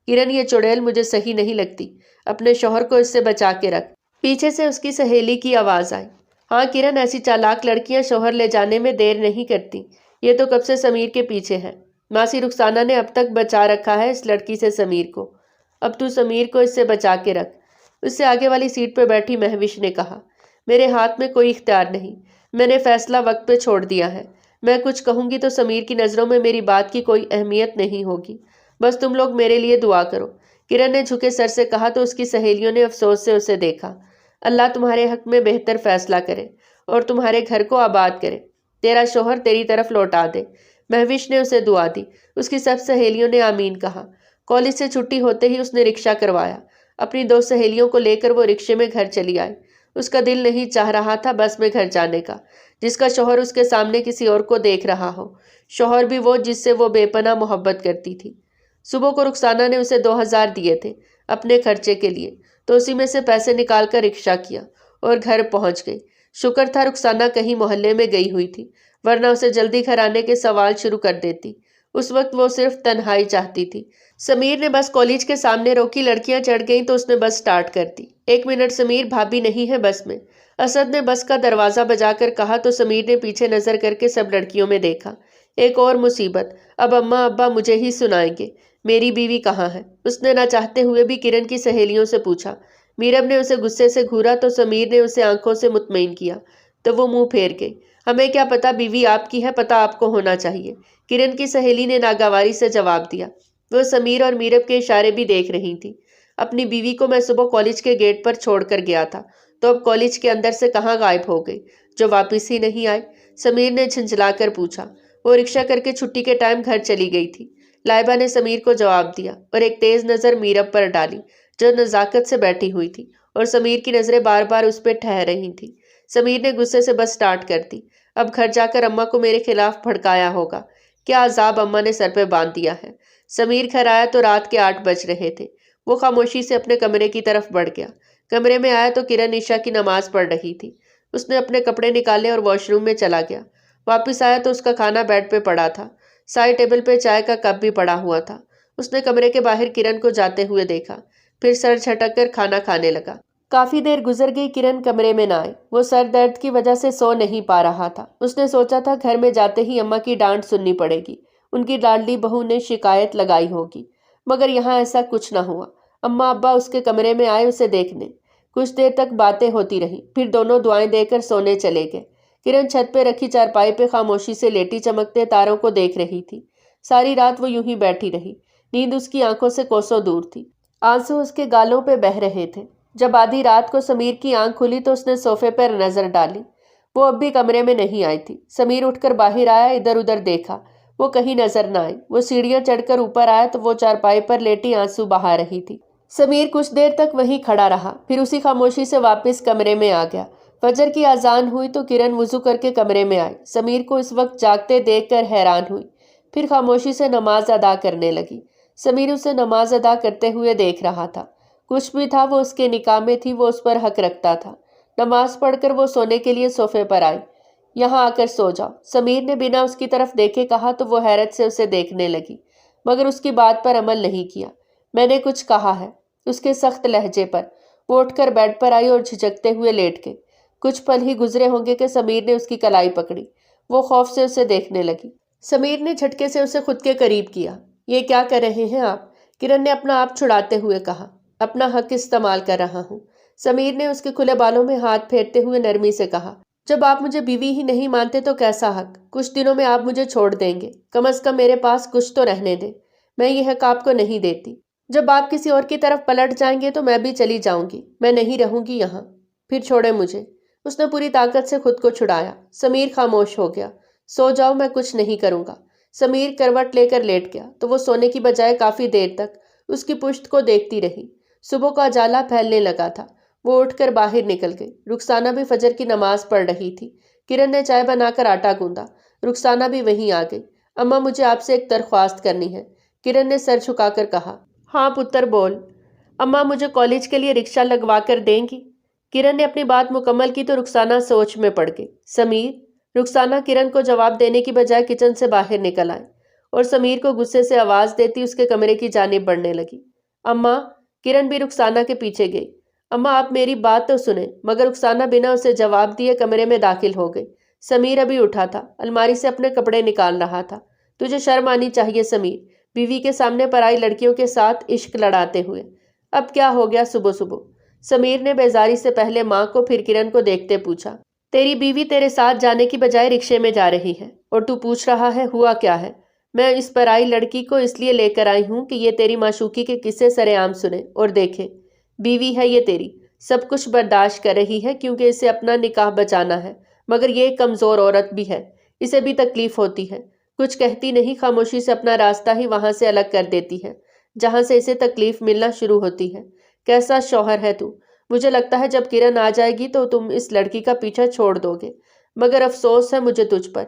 کرن یہ چڑیل مجھے صحیح نہیں لگتی، اپنے شوہر کو اس سے بچا کے رکھ۔ پیچھے سے اس کی سہیلی کی آواز آئی۔ ہاں کرن، ایسی چالاک لڑکیاں شوہر لے جانے میں دیر نہیں کرتی، یہ تو کب سے سمیر کے پیچھے ہے۔ ماسی رخسانہ نے اب تک بچا رکھا ہے اس لڑکی سے سمیر کو، اب تو سمیر کو اس سے بچا کے رکھ۔ اس سے آگے والی سیٹ پہ بیٹھی مہوش نے کہا، میرے ہاتھ میں کوئی اختیار نہیں، میں نے فیصلہ وقت پہ چھوڑ دیا ہے۔ میں کچھ کہوں گی تو سمیر کی نظروں میں میری بات کی کوئی اہمیت نہیں ہوگی، بس تم لوگ میرے لیے دعا کرو۔ کرن نے جھکے سر سے کہا تو اس کی سہیلیوں نے افسوس سے اسے دیکھا۔ اللہ تمہارے حق میں بہتر فیصلہ کرے اور تمہارے گھر کو آباد کرے، تیرا شوہر تیری طرف لوٹا دے۔ مہوش نے اسے دعا دی، اس کی سب سہیلیوں نے آمین کہا۔ کالج سے چھٹی ہوتے ہی اس نے رکشہ کروایا، اپنی 2 سہیلیوں کو لے کر وہ رکشے میں گھر چلی آئی۔ اس کا دل نہیں چاہ رہا تھا بس میں گھر جانے کا، جس کا شوہر اس کے سامنے کسی اور کو دیکھ رہا ہو، شوہر بھی وہ جس سے وہ بے پناہ محبت کرتی تھی۔ صبح کو رخسانہ نے اسے 2000 دیے تھے اپنے خرچے کے لیے، تو اسی میں سے پیسے نکال کر رکشہ کیا اور گھر پہنچ گئی۔ شکر تھا رخسانہ کہیں محلے میں گئی ہوئی تھی، ورنہ اسے جلدی گھر آنے کے سوال شروع کر دیتی۔ اس وقت وہ صرف تنہائی چاہتی تھی۔ سمیر نے بس کالج کے سامنے روکی، لڑکیاں چڑھ گئیں تو اس نے بس سٹارٹ کر دی۔ 1 منٹ سمیر، بھابی نہیں ہے بس میں، اسد نے بس کا دروازہ بجا کر کہا تو سمیر نے پیچھے نظر کر کے سب لڑکیوں میں دیکھا۔ ایک اور مصیبت، اب اماں ابا مجھے ہی سنائیں گے، میری بیوی کہاں ہے؟ اس نے نہ چاہتے ہوئے بھی کرن کی سہیلیوں سے پوچھا۔ میرب نے اسے غصے سے گھورا تو سمیر نے اسے آنکھوں سے مطمئن کیا تو وہ منہ پھیر گئی۔ ہمیں کیا پتا، بیوی آپ کی ہے، پتا آپ کو ہونا چاہیے، کرن کی سہیلی نے ناگواری سے جواب دیا۔ وہ سمیر اور میرب کے اشارے بھی دیکھ رہی تھی۔ اپنی بیوی کو میں صبح کالج کے گیٹ پر چھوڑ کر گیا تھا، تو اب کالج کے اندر سے کہاں غائب ہو گئی جو واپس ہی نہیں آئے؟ سمیر نے جھنجھلا کر پوچھا۔ وہ رکشہ کر کے چھٹی کے ٹائم گھر چلی گئی تھی، لائبہ نے سمیر کو جواب دیا اور ایک تیز نظر میرب پر ڈالی جو نزاکت سے بیٹھی ہوئی تھی، اور سمیر کی نظریں بار بار اس پہ ٹھہر رہی تھیں۔ سمیر نے غصے سے بس سٹارٹ کر دی۔ اب گھر جا کر اماں کو میرے خلاف بھڑکایا ہوگا۔ کیا عذاب اماں نے سر پہ باندھ دیا ہے۔ سمیر گھر آیا تو رات کے 8 بج رہے تھے۔ وہ خاموشی سے اپنے کمرے کی طرف بڑھ گیا۔ کمرے میں آیا تو کرن عشاء کی نماز پڑھ رہی تھی۔ اس نے اپنے کپڑے نکالے اور واش روم میں چلا گیا۔ واپس آیا تو اس کا کھانا بیڈ پہ پڑا تھا، سائڈ ٹیبل پہ چائے کا کپ بھی پڑا ہوا تھا۔ اس نے کمرے کے باہر کرن کو جاتے ہوئے دیکھا، پھر سر جھٹک کر کھانا کھانے لگا۔ کافی دیر گزر گئی، کرن کمرے میں نہ آئی۔ وہ سر درد کی وجہ سے سو نہیں پا رہا تھا۔ اس نے سوچا تھا گھر میں جاتے ہی اماں کی ڈانٹ سننی پڑے گی، ان کی لاڈلی بہو نے شکایت لگائی ہوگی، مگر یہاں ایسا کچھ نہ ہوا۔ اماں ابا اس کے کمرے میں آئے اسے دیکھنے۔ کچھ دیر تک باتیں ہوتی رہیں، پھر دونوں دعائیں دے کر سونے چلے گئے۔ کرن چھت پہ رکھی چارپائی پہ خاموشی سے لیٹی چمکتے تاروں کو دیکھ رہی تھی۔ ساری رات وہ یوں ہی بیٹھی رہی۔ نیند اس کی آنکھوں سے کوسوں دور تھی، آنسو اس کے گالوں پہ بہہ رہے تھے۔ جب آدھی رات کو سمیر کی آنکھ کھلی تو اس نے صوفے پر نظر ڈالی۔ وہ اب بھی کمرے میں نہیں آئی تھی۔ سمیر اٹھ کر باہر آیا، ادھر ادھر دیکھا، وہ کہیں نظر نہ آئی۔ وہ سیڑھیاں چڑھ کر اوپر آیا تو وہ چارپائی پر لیٹی آنسو بہا رہی تھی۔ سمیر کچھ دیر تک وہیں کھڑا رہا، پھر اسی خاموشی سے واپس کمرے میں آ گیا۔ فجر کی اذان ہوئی تو کرن وضو کر کے کمرے میں آئی۔ سمیر کو اس وقت جاگتے دیکھ کر حیران ہوئی، پھر خاموشی سے نماز ادا کرنے لگی۔ سمیر اسے نماز ادا کرتے ہوئے دیکھ رہا تھا۔ کچھ بھی تھا، وہ اس کے نکاح میں تھی، وہ اس پر حق رکھتا تھا۔ نماز پڑھ کر وہ سونے کے لیے صوفے پر آئی۔ یہاں آ کر سو جاؤ، سمیر نے بنا اس کی طرف دیکھے کہا تو وہ حیرت سے اسے دیکھنے لگی، مگر اس کی بات پر عمل نہیں کیا۔ میں نے کچھ کہا ہے، اس کے سخت لہجے پر۔ وہ اٹھ کر بیڈ پر آئی اور جھجکتے ہوئے لیٹ گئی۔ کچھ پل ہی گزرے ہوں گے کہ سمیر نے اس کی کلائی پکڑی۔ وہ خوف سے اسے دیکھنے لگی۔ سمیر نے جھٹکے سے اسے خود کے قریب کیا۔ یہ کیا کر رہے ہیں آپ؟ کرن نے اپنا آپ چھڑاتے ہوئے کہا۔ اپنا حق استعمال کر رہا ہوں۔ سمیر نے اس کے کھلے بالوں میں ہاتھ پھیرتے ہوئے نرمی سے کہا۔ جب آپ مجھے بیوی ہی نہیں مانتے تو کیسا حق؟ کچھ دنوں میں آپ مجھے چھوڑ دیں گے، کم از کم میرے پاس کچھ تو رہنے دیں۔ میں یہ حق آپ کو نہیں دیتی۔ جب آپ کسی اور کی طرف پلٹ جائیں گے تو میں بھی چلی جاؤں گی، میں نہیں رہوں گی یہاں۔ پھر چھوڑے مجھے۔ اس نے پوری طاقت سے خود کو چھڑایا۔ سمیر خاموش ہو گیا۔ سو جاؤ، میں کچھ نہیں کروں گا۔ سمیر کروٹ لے کر لیٹ گیا تو وہ سونے کی بجائے کافی دیر تک اس کی پشت کو دیکھتی رہی۔ صبح کا اجالا پھیلنے لگا تھا۔ وہ اٹھ کر باہر نکل گئی۔ رخسانہ بھی فجر کی نماز پڑھ رہی تھی۔ کرن نے چائے بنا کر آٹا گوندا۔ رخسانہ بھی وہیں آ گئی۔ اماں مجھے آپ سے ایک درخواست کرنی ہے، کرن نے سر جھکا کر کہا۔ ہاں پتر بول۔ اماں مجھے کالج کے لیے رکشہ لگوا کر دیں گی؟ کرن نے اپنی بات مکمل کی تو رخسانہ سوچ میں پڑ گئی۔ سمیر؟ رخسانہ کرن کو جواب دینے کی بجائے کچن سے باہر نکل آئے اور سمیر کو غصے سے آواز دیتی اس کے کمرے کی جانب بڑھنے لگی۔ اماں؟ کرن بھی رخسانہ کے پیچھے گئی۔ اماں آپ میری بات تو سنیں، مگر رخسانہ بنا اسے جواب دیے کمرے میں داخل ہو گئی۔ سمیر ابھی اٹھا تھا، الماری سے اپنے کپڑے نکال رہا تھا۔ تجھے شرم آنی چاہیے سمیر، بیوی کے سامنے پرائی لڑکیوں کے ساتھ عشق لڑاتے ہوئے۔ اب کیا ہو گیا صبح صبح؟ سمیر نے بیزاری سے پہلے ماں کو پھر کرن کو دیکھتے پوچھا۔ تیری بیوی تیرے ساتھ جانے کی بجائے رکشے میں جا رہی ہے اور تو پوچھ رہا ہے ہوا کیا ہے؟ میں اس پرائی لڑکی کو اس لیے لے کر آئی ہوں کہ یہ تیری معشوقی کے قصے سر عام سنے اور دیکھے۔ بیوی ہے یہ تیری، سب کچھ برداشت کر رہی ہے کیونکہ اسے اپنا نکاح بچانا ہے، مگر یہ ایک کمزور عورت بھی ہے، اسے بھی تکلیف ہوتی ہے۔ کچھ کہتی نہیں، خاموشی سے اپنا راستہ ہی وہاں سے الگ کر دیتی ہے جہاں سے اسے تکلیف ملنا شروع ہوتی ہے۔ کیسا شوہر ہے تو؟ مجھے لگتا ہے جب کرن آ جائے گی تو تم اس لڑکی کا پیچھا چھوڑ دو گے، مگر افسوس ہے مجھے تجھ پر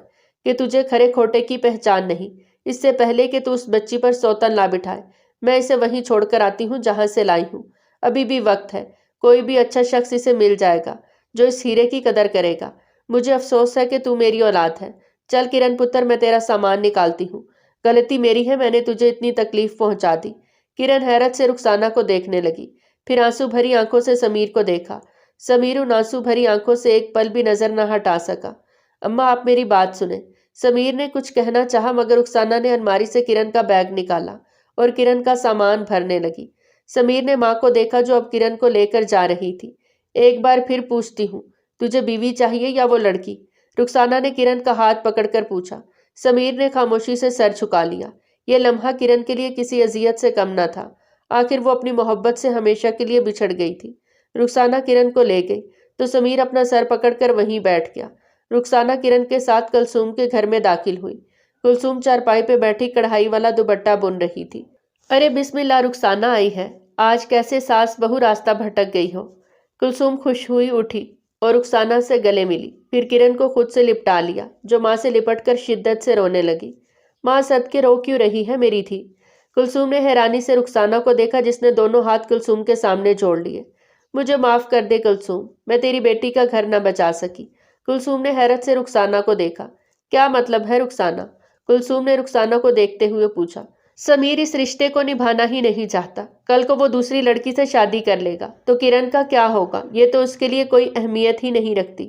کہ تجھے کھرے کھوٹے کی پہچان نہیں۔ اس سے پہلے کہ تو اس بچی پر سوتن لا بٹھائے، میں اسے وہیں چھوڑ کر آتی ہوں جہاں سے لائی ہوں۔ ابھی بھی وقت ہے، کوئی بھی اچھا شخص اسے مل جائے گا جو اس ہیرے کی قدر کرے گا۔ مجھے افسوس ہے کہ تو میری اولاد ہے۔ چل کرن پتر، میں تیرا سامان نکالتی ہوں۔ غلطی میری ہے، میں نے تجھے اتنی تکلیف پہنچا دی۔ کرن حیرت سے رخسانہ کو دیکھنے لگی، پھر آنسو بھری آنکھوں سے سمیر کو دیکھا۔ سمیر ان آنسو بھری آنکھوں سے ایک پل بھی نظر نہ ہٹا سکا۔ اماں آپ میری بات سنیں۔ سمیر نے کچھ کہنا چاہا مگر رخسانہ نے الماری سے کرن کا بیگ نکالا اور کرن کا سامان بھرنے لگی۔ سمیر نے ماں کو دیکھا جو اب کرن کو لے کر جا رہی تھی۔ ایک بار پھر پوچھتی ہوں، تجھے بیوی چاہیے یا وہ لڑکی؟ رخسانہ نے کرن کا ہاتھ پکڑ کر پوچھا۔ سمیر نے خاموشی سے سر جھکا لیا۔ یہ لمحہ کرن کے لیے کسی اذیت سے کم نہ تھا۔ آخر وہ اپنی محبت سے ہمیشہ کے لیے بچھڑ گئی تھی۔ رخسانہ کرن کو لے گئی تو سمیر اپنا سر پکڑ کر وہیں بیٹھ گیا۔ رخسانہ کرن کے ساتھ کلثوم کے گھر میں داخل ہوئی۔ کلثوم چارپائی پہ بیٹھی کڑھائی والا دوپٹہ بن رہی تھی۔ ارے بسم اللہ، رخسانہ آئی ہے۔ آج کیسے ساس بہو راستہ بھٹک گئی ہو۔ کلثوم خوش ہوئی اٹھی اور رخسانہ سے گلے ملی، پھر کرن کو خود سے لپٹا لیا جو ماں سے لپٹ کر شدت سے رونے لگی۔ ماں صدقے رو کیوں رہی ہے میری تھی؟ کلثوم نے حیرانی سے رخسانہ کو دیکھا جس نے دونوں ہاتھ کلثوم کے سامنے جوڑ لیے۔ مجھے معاف کر دے کلثوم، میں تیری بیٹی کا گھر نہ بچا سکی۔ کلثوم نے حیرت سے رخسانہ کو دیکھا۔ کیا مطلب ہے رخسانہ؟ کلثوم نے رخسانہ کو دیکھتے ہوئے پوچھا۔ سمیر اس رشتے کو نبھانا ہی نہیں چاہتا۔ کل کو وہ دوسری لڑکی سے شادی کر لے گا تو کرن کا کیا ہوگا؟ یہ تو اس کے لیے کوئی اہمیت ہی نہیں رکھتی۔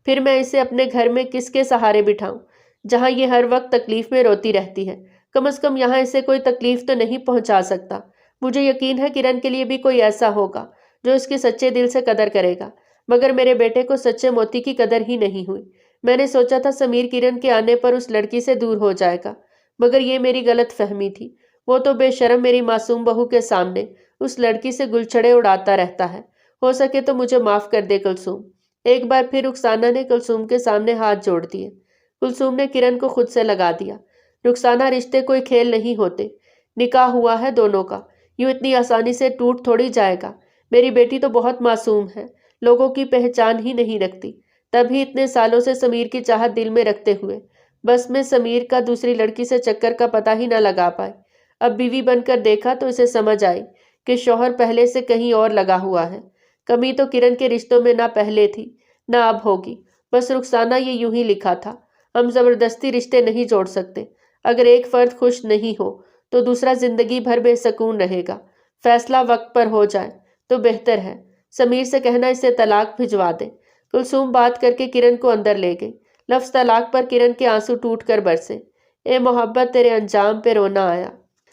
پھر میں اسے اپنے گھر میں کس کے سہارے بٹھاؤں جہاں یہ ہر وقت تکلیف میں روتی رہتی ہے؟ کم از کم یہاں اسے کوئی تکلیف تو نہیں پہنچا سکتا۔ مجھے یقین ہے کرن کے لیے بھی کوئی ایسا ہوگا جو اس کی سچے دل سے قدر کرے گا، مگر میرے بیٹے کو سچے موتی کی قدر ہی نہیں ہوئی۔ میں نے سوچا تھا سمیر کرن کے آنے پر اس لڑکی سے دور ہو جائے گا، مگر یہ میری غلط فہمی تھی۔ وہ تو بے شرم میری معصوم بہو کے سامنے اس لڑکی سے گلچھڑے اڑاتا رہتا ہے۔ ہو سکے تو مجھے معاف کر دے کلثوم۔ ایک بار پھر رخسانہ نے کلثوم کے سامنے ہاتھ جوڑ دیے۔ کلثوم نے کرن کو خود سے لگا دیا۔ رخسانہ، رشتے کوئی کھیل نہیں ہوتے۔ نکاح ہوا ہے دونوں کا، یوں اتنی آسانی سے ٹوٹ تھوڑی جائے گا۔ میری بیٹی تو بہت معصوم ہے، لوگوں کی پہچان ہی نہیں رکھتی، تبھی اتنے سالوں سے سمیر کی چاہت دل میں رکھتے ہوئے بس میں سمیر کا دوسری لڑکی سے چکر کا پتہ ہی نہ لگا پائے۔ اب بیوی بن کر دیکھا تو اسے سمجھ آئی کہ شوہر پہلے سے کہیں اور لگا ہوا ہے۔ کمی تو کرن کے رشتوں میں نہ پہلے تھی نہ اب ہوگی۔ بس رخسانہ، یہ یوں ہی لکھا تھا۔ ہم زبردستی رشتے نہیں جوڑ سکتے۔ اگر ایک فرد خوش نہیں ہو تو دوسرا زندگی بھر بے سکون رہے گا۔ فیصلہ وقت پر ہو جائے تو بہتر ہے۔ سمیر سے کہنا اسے طلاق بھجوا دے۔ کلثوم بات کر کے کرن کو اندر لے گئی۔ لفظ طلاق پر کرن کے آنسو ٹوٹ کر برسے۔ اے محبت، تیرے انجام پہ رونا آیا۔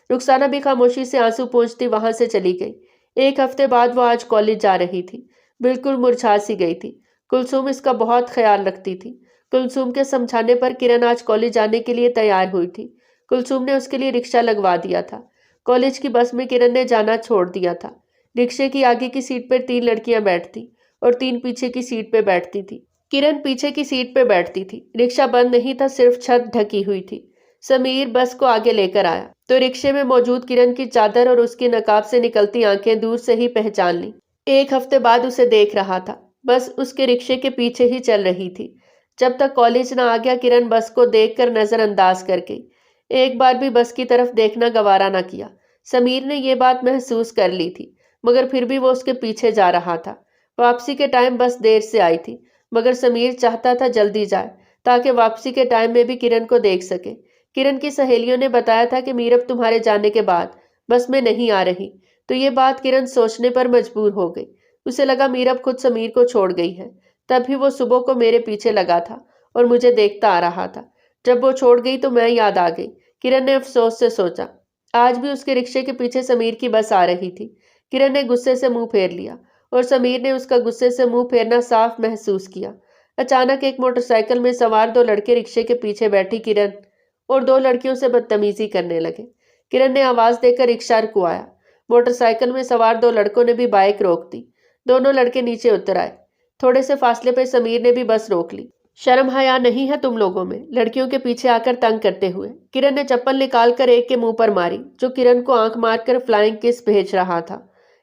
رخسانہ بھی خاموشی سے آنسو پونچھتی وہاں سے چلی گئی۔ ایک ہفتے بعد وہ آج کالج جا رہی تھی۔ بالکل مرجھا سی گئی تھی۔ کلثوم اس کا بہت خیال رکھتی تھی۔ کلثوم کے سمجھانے پر کرن آج کالج جانے کے لیے تیار ہوئی تھی۔ کلثوم نے اس کے لیے رکشہ لگوا دیا تھا۔ کالج کی بس میں کرن نے جانا چھوڑ دیا تھا۔ رکشے کی آگے کی سیٹ پر 3 لڑکیاں بیٹھتی اور 3 پیچھے کی سیٹ پہ بیٹھتی تھی۔ کرن پیچھے کی سیٹ پہ بیٹھتی تھی۔ رکشہ بند نہیں تھا، صرف چھت ڈھکی ہوئی تھی۔ سمیر بس کو آگے لے کر آیا تو رکشے میں موجود کرن کی چادر اور اس کی نقاب سے نکلتی آنکھیں دور سے ہی پہچان لی۔ ایک ہفتے بعد اسے دیکھ رہا تھا، بس اس کے رکشے کے پیچھے ہی چل رہی تھی۔ جب تک کالج نہ آ گیا کرن بس کو دیکھ کر نظر انداز کر گئی۔ ایک بار بھی بس کی طرف دیکھنا گوارا نہ کیا۔ سمیر نے یہ بات محسوس کر لی تھی، مگر پھر بھی وہ اس کے پیچھے جا رہا تھا۔ واپسی کے ٹائم بس دیر سے آئی تھی، مگر سمیر چاہتا تھا جلدی جائے تاکہ واپسی کے ٹائم میں بھی کرن کو دیکھ سکے۔ کرن کی سہیلیوں نے بتایا تھا کہ میرب تمہارے جانے کے بعد بس میں نہیں آ رہی، تو یہ بات کرن سوچنے پر مجبور ہو گئی۔ اسے لگا میرب خود سمیر کو چھوڑ گئی ہے، تب ہی وہ صبح کو میرے پیچھے لگا تھا اور مجھے دیکھتا آ رہا تھا۔ جب وہ چھوڑ گئی تو میں یاد آ گئی، کرن نے افسوس سے سوچا۔ آج بھی اس کے رکشے کے پیچھے سمیر کی بس آ رہی تھی۔ کرن نے غصے سے منہ پھیر لیا اور سمیر نے اس کا غصے سے منہ پھیرنا صاف محسوس کیا۔ اچانک ایک موٹر سائیکل میں سوار 2 لڑکے رکشے کے پیچھے بیٹھی کرن اور 2 لڑکیوں سے بدتمیزی کرنے لگے۔ کرن نے آواز دے کر رکشہ رکوایا۔ موٹر سائیکل میں سوار 2 لڑکوں نے بھی بائک روک دی۔ دونوں لڑکے نیچے اتر آئے۔ تھوڑے سے فاصلے پہ سمیر نے بھی بس روک لی۔ شرم حیا نہیں ہے تم لوگوں میں؟ لڑکیوں کے پیچھے آ کر تنگ کرتے ہوئے کرن نے چپل نکال کر ایک کے منہ پر ماری جو کرن کو آنکھ مار کر فلائنگ کس بھیج رہا تھا۔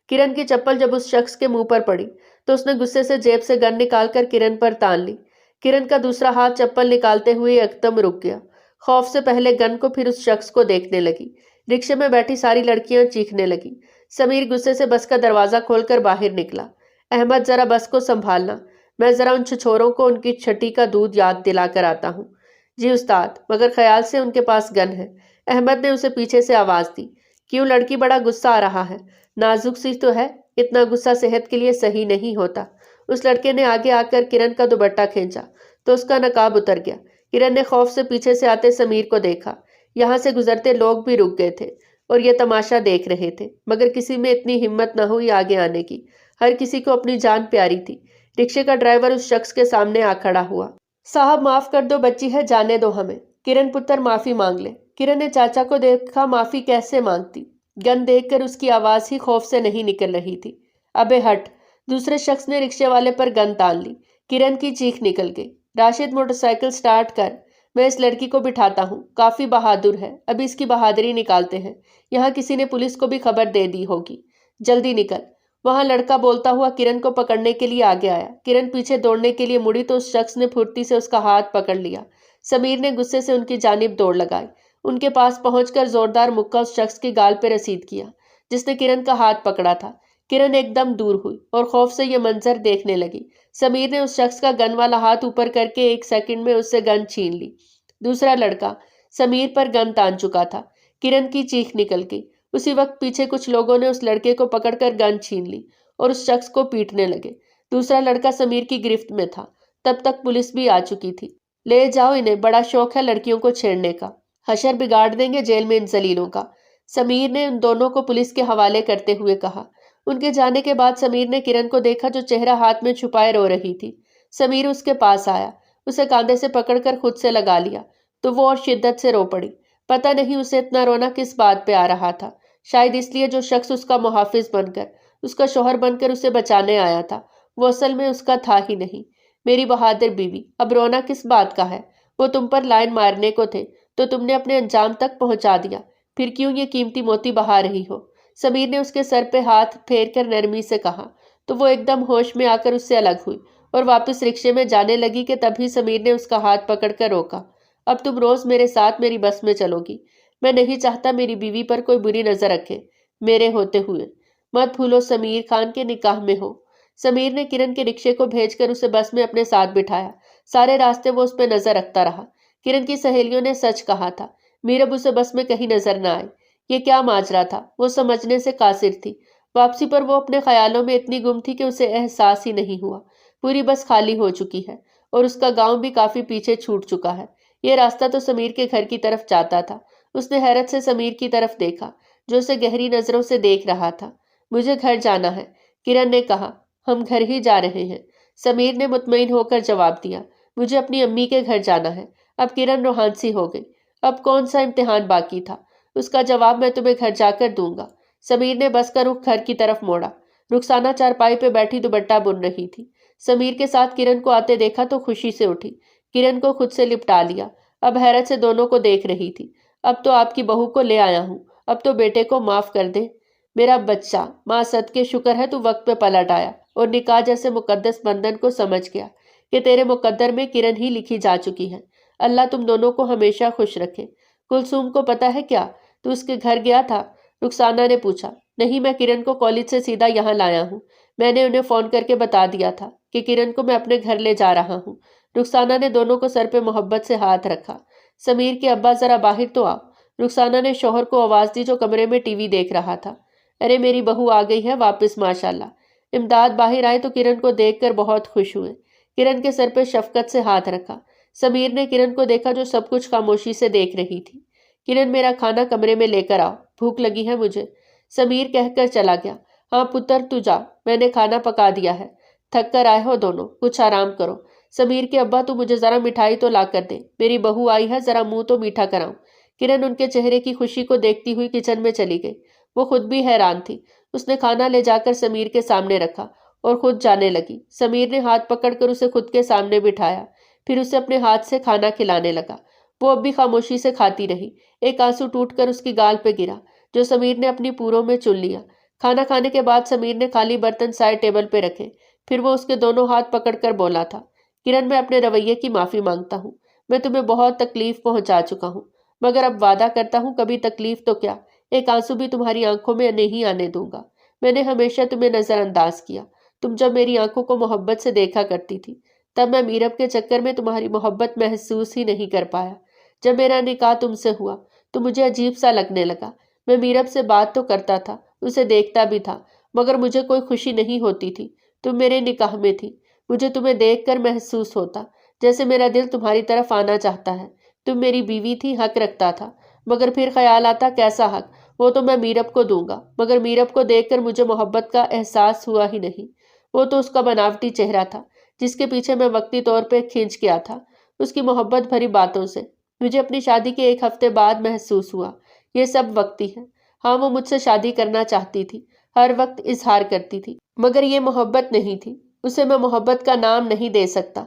کرن کی چپل جب اس شخص کے منہ پر پڑی تو اس نے غصے سے جیب سے گن نکال کر کرن پر تان لی۔ کرن کا دوسرا ہاتھ چپل نکالتے ہوئے یکدم رک گیا۔ خوف سے پہلے گن کو پھر اس شخص کو دیکھنے لگی۔ رکشے میں بیٹھی ساری لڑکیاں چیخنے لگی۔ سمیر غصے سے بس کا دروازہ کھول کر باہر نکلا۔ احمد، ذرا بس کو سنبھالنا، میں ذرا ان چھچوروں کو ان کی چھٹی کا دودھ یاد دلا کر آتا ہوں۔ جی استاد، مگر خیال سے ان کے پاس گن ہے۔ احمد نے اسے پیچھے سے آواز دی۔ کیوں لڑکی، بڑا غصہ آ رہا ہے؟ نازک سی تو ہے، اتنا غصہ صحت کے لیے صحیح نہیں ہوتا۔ اس لڑکے نے آگے آ کر کرن کا دوپٹہ کھینچا تو اس کا نقاب اتر گیا۔ کرن نے خوف سے پیچھے سے آتے سمیر کو دیکھا۔ یہاں سے گزرتے لوگ بھی رک گئے تھے۔ اور یہ تماشا دیکھ رہے تھے، مگر کسی میں اتنی ہمت نہ ہوئی آگے آنے کی۔ ہر کسی کو اپنی جان پیاری تھی۔ رکشے کا ڈرائیور اس شخص کے سامنے آ کھڑا ہوا۔ صاحب معاف کر دو، بچی ہے، جانے دو ہمیں۔ کرن پتر معافی مانگ لے۔ کرن نے چاچا کو دیکھا، معافی کیسے مانگتی؟ گن دیکھ کر اس کی آواز ہی خوف سے نہیں نکل رہی تھی۔ ابے ہٹ! دوسرے شخص نے رکشے والے پر گن تان لی۔ کرن کی چیخ نکل گئی۔ راشد موٹر سائیکل سٹارٹ کر، میں اس لڑکی کو بٹھاتا ہوں، کافی بہادر ہے، ابھی اس کی بہادری نکالتے ہیں، یہاں کسی نے پولیس کو بھی خبر دے دی ہوگی، جلدی نکل۔ وہاں لڑکا بولتا ہوا کرن کو پکڑنے کے لیے آگے آیا۔ کرن پیچھے دوڑنے کے لیے مڑی تو اس شخص نے پھرتی سے اس کا ہاتھ پکڑ لیا۔ سمیر نے غصے سے ان کی جانب دوڑ لگائی۔ ان کے پاس پہنچ کر زوردار مکہ اس شخص کی گال پہ رسید کیا جس نے کرن کا ہاتھ پکڑا تھا۔ کرن ایک دم دور ہوئی اور خوف سے یہ منظر دیکھنے لگی۔ سمیر نے اس شخص کا گن والا ہاتھ اوپر کر کے 1 سیکنڈ میں اس سے گن چھین لی۔ دوسرا لڑکا سمیر پر گن تان چکا تھا۔ کرن کی چیخ نکل گئی۔ اسی وقت پیچھے کچھ لوگوں نے اس لڑکے کو پکڑ کر گن چھین لی اور اس شخص کو پیٹنے لگے۔ دوسرا لڑکا سمیر کی گرفت میں تھا۔ تب تک پولیس بھی آ چکی تھی۔ لے جاؤ انہیں، بڑا شوق ہے لڑکیوں کو چھیڑنے کا، حشر بگاڑ دیں گے جیل میں ان ذلیلوں کا، سمیر نے ان دونوں کو پولیس کے حوالے کرتے ہوئے کہا۔ ان کے جانے کے بعد سمیر نے کرن کو دیکھا جو چہرہ ہاتھ میں چھپائے رو رہی تھی۔ سمیر اس کے پاس آیا، اسے کاندھے سے پکڑ کر خود سے لگا لیا تو وہ اور شدت سے رو پڑی۔ پتہ نہیں اسے اتنا رونا کس بات پہ آ رہا تھا، شاید اس لیے جو شخص اس کا محافظ بن کر، اس کا شوہر بن کر اسے بچانے آیا تھا، وہ اصل میں اس کا تھا ہی نہیں۔ میری بہادر بیوی، اب رونا کس بات کا ہے؟ وہ تم پر لائن مارنے کو تھے تو تم نے اپنے انجام تک پہنچا دیا، پھر کیوں یہ قیمتی موتی بہا رہی ہو؟ سمیر نے اس کے سر پہ ہاتھ پھیر کر نرمی سے کہا تو وہ ایک دم ہوش میں آ کر اس سے الگ ہوئی اور واپس رکشے میں جانے لگی کہ تبھی سمیر نے اس کا ہاتھ پکڑ کر روکا۔ اب تم روز میرے ساتھ میری بس میں چلو گی، میں نہیں چاہتا میری بیوی پر کوئی بری نظر رکھے میرے ہوتے ہوئے، مت بھولو سمیر خان کے نکاح میں ہو۔ سمیر نے کرن کے رکشے کو بھیج کر اسے بس میں اپنے ساتھ بٹھایا۔ سارے راستے وہ اس پہ نظر رکھتا رہا۔ کرن کی سہیلیوں نے سچ کہا تھا، میرب اسے بس میں کہیں نظر نہ آئے۔ یہ کیا ماجرا تھا وہ سمجھنے سے قاصر تھی۔ واپسی پر وہ اپنے خیالوں میں اتنی گم تھی کہ اسے احساس ہی نہیں ہوا۔ پوری بس خالی ہو چکی ہے اور اس کا گاؤں بھی کافی پیچھے چھوٹ چکا ہے۔ یہ راستہ تو سمیر کے گھر کی طرف جاتا تھا۔ اس نے حیرت سے سمیر کی طرف دیکھا جو اسے گہری نظروں سے دیکھ رہا تھا۔ مجھے گھر جانا ہے، کرن نے کہا۔ ہم گھر ہی جا رہے ہیں، سمیر نے مطمئن ہو کر جواب دیا۔ مجھے اپنی امی کے گھر جانا ہے۔ اب کرن روحان سی ہو گئی۔ اب کون سا امتحان باقی تھا؟ اس کا جواب میں تمہیں گھر جا کر دوں گا۔ سمیر نے بس کا رخ گھر کی طرف موڑا۔ رخسانہ چارپائی پہ بیٹھی دوپٹہ بن رہی تھی۔ سمیر کے ساتھ کرن کو آتے دیکھا تو خوشی سے اٹھی، کرن کو خود سے لپٹا لیا۔ اب حیرت سے دونوں کو دیکھ رہی تھی۔ اب تو آپ کی بہو کو لے آیا ہوں، اب تو بیٹے کو معاف کر دیں۔ میرا بچہ، ماں صدقے شکر ہے تو وقت پہ پلٹ آیا اور نکاح جیسے مقدس بندھن کو سمجھ گیا کہ تیرے مقدر میں کرن ہی لکھی جا چکی ہے۔ اللہ تم دونوں کو ہمیشہ خوش رکھے۔ کلثوم کو پتہ ہے کیا تو اس کے گھر گیا تھا؟ رخسانہ نے پوچھا۔ نہیں، میں کرن کو کالج سے سیدھا یہاں لایا ہوں، میں نے انہیں فون کر کے بتا دیا تھا کہ کرن کو میں اپنے گھر لے جا رہا ہوں۔ رخسانہ نے دونوں کو سر پہ محبت سے ہاتھ رکھا۔ سمیر کے ابا ذرا باہر تو آؤ، رخسانہ نے شوہر کو آواز دی جو کمرے میں ٹی وی دیکھ رہا تھا۔ ارے میری بہو آ گئی ہے واپس، ماشاءاللہ۔ امداد باہر آئے تو کرن کو دیکھ کر بہت خوش ہوئے۔ کرن کے سر پہ شفقت سے ہاتھ رکھا۔ سمیر نے کرن کو دیکھا جو سب کچھ خاموشی سے دیکھ رہی تھی۔ کرن میرا کھانا کمرے میں لے کر آؤ، بھوک لگی ہے مجھے، سمیر کہہ کر چلا گیا۔ ہاں پتر تو جا، میں نے کھانا پکا دیا ہے، تھک کر آئے ہو دونوں، کچھ آرام کرو۔ سمیر کے ابا تو مجھے ذرا مٹھائی تو لا کر دے، میری بہو آئی ہے، ذرا منہ تو میٹھا کراؤں۔ کرن ان کے چہرے کی خوشی کو دیکھتی ہوئی کچن میں چلی گئی۔ وہ خود بھی حیران تھی۔ اس نے کھانا لے جا کر سمیر کے سامنے رکھا اور خود جانے لگی۔ سمیر نے ہاتھ پکڑ کر اسے خود کے سامنے بٹھایا، پھر اسے اپنے ہاتھ سے کھانا کھلانے لگا۔ وہ اب بھی خاموشی سے کھاتی رہی۔ ایک آنسو ٹوٹ کر اس کی گال پہ گرا جو سمیر نے اپنی پوروں میں چن لیا۔ کھانا کھانے کے بعد سمیر نے خالی برتن سائڈ ٹیبل پہ رکھے، پھر وہ اس کے دونوں ہاتھ پکڑ کر بولا تھا، کرن میں اپنے رویے کی معافی مانگتا ہوں، میں تمہیں بہت تکلیف پہنچا چکا ہوں، مگر اب وعدہ کرتا ہوں کبھی تکلیف تو کیا، ایک آنسو بھی تمہاری آنکھوں میں نہیں آنے دوں گا۔ میں نے ہمیشہ تمہیں نظر انداز کیا، تم جب میری آنکھوں کو محبت سے دیکھا کرتی تھی، تب میں میرب کے چکر میں تمہاری محبت محسوس ہی نہیں کر پایا۔ جب میرا نکاح تم سے ہوا تو مجھے عجیب سا لگنے لگا۔ میں میرب سے بات تو کرتا تھا، اسے دیکھتا بھی تھا، مگر مجھے کوئی خوشی نہیں ہوتی تھی۔ تم میرے نکاح میں تھی، مجھے تمہیں دیکھ کر محسوس ہوتا جیسے میرا دل تمہاری طرف آنا چاہتا ہے۔ تم میری بیوی تھی، حق رکھتا تھا، مگر پھر خیال آتا کیسا حق، وہ تو میں میرب کو دوں گا، مگر میرب کو دیکھ کر مجھے محبت کا احساس ہوا ہی نہیں۔ وہ تو اس کا بناوٹی چہرہ تھا جس کے پیچھے میں وقتی طور پہ کھینچ گیا تھا، اس کی محبت بھری باتوں سے۔ مجھے اپنی شادی کے 1 ہفتے بعد محسوس ہوا یہ سب وقتی ہے۔ ہاں، وہ مجھ سے شادی کرنا چاہتی تھی، ہر وقت اظہار کرتی تھی، مگر یہ محبت نہیں تھی، اسے میں محبت کا نام نہیں دے سکتا۔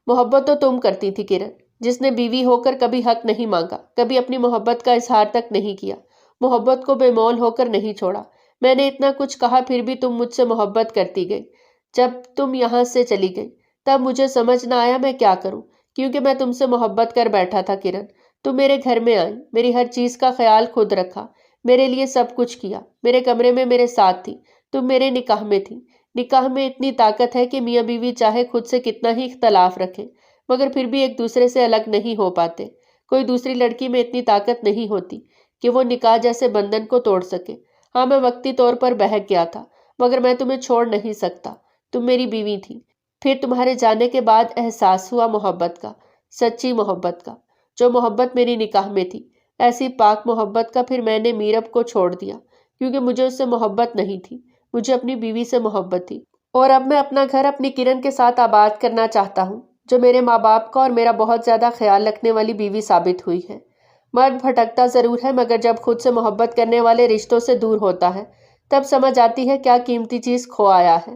محبت تو تم کرتی تھی کرن، جس نے بیوی ہو کر کبھی حق نہیں مانگا، کبھی اپنی محبت کا اظہار تک نہیں کیا، محبت کو بے مول ہو کر نہیں چھوڑا۔ میں نے اتنا کچھ کہا پھر بھی تم مجھ سے محبت کرتی گئی۔ جب تم یہاں سے چلی گئی تب مجھے سمجھ نہ آیا میں کیا کروں، کیونکہ میں تم سے محبت کر بیٹھا تھا کرن۔ تم میرے گھر میں آئی، میری ہر چیز کا خیال خود رکھا، میرے لیے سب کچھ کیا، میرے کمرے میں میرے ساتھ تھی، تم میرے نکاح میں تھی۔ نکاح میں اتنی طاقت ہے کہ میاں بیوی چاہے خود سے کتنا ہی اختلاف رکھیں مگر پھر بھی ایک دوسرے سے الگ نہیں ہو پاتے۔ کوئی دوسری لڑکی میں اتنی طاقت نہیں ہوتی کہ وہ نکاح جیسے بندھن کو توڑ سکے۔ ہاں، میں وقتی طور پر بہک گیا تھا، مگر میں تمہیں چھوڑ نہیں سکتا، تم میری بیوی تھی۔ پھر تمہارے جانے کے بعد احساس ہوا محبت کا، سچی محبت کا، جو محبت میری نکاح میں تھی، ایسی پاک محبت کا۔ پھر میں نے میرب کو چھوڑ دیا کیونکہ مجھے اس سے محبت نہیں تھی، مجھے اپنی بیوی سے محبت تھی، اور اب میں اپنا گھر اپنی کرن کے ساتھ آباد کرنا چاہتا ہوں، جو میرے ماں باپ کا اور میرا بہت زیادہ خیال رکھنے والی بیوی ثابت ہوئی ہے۔ مرد بھٹکتا ضرور ہے، مگر جب خود سے محبت کرنے والے رشتوں سے دور ہوتا ہے تب سمجھ آتی ہے کیا قیمتی چیز کھو آیا ہے۔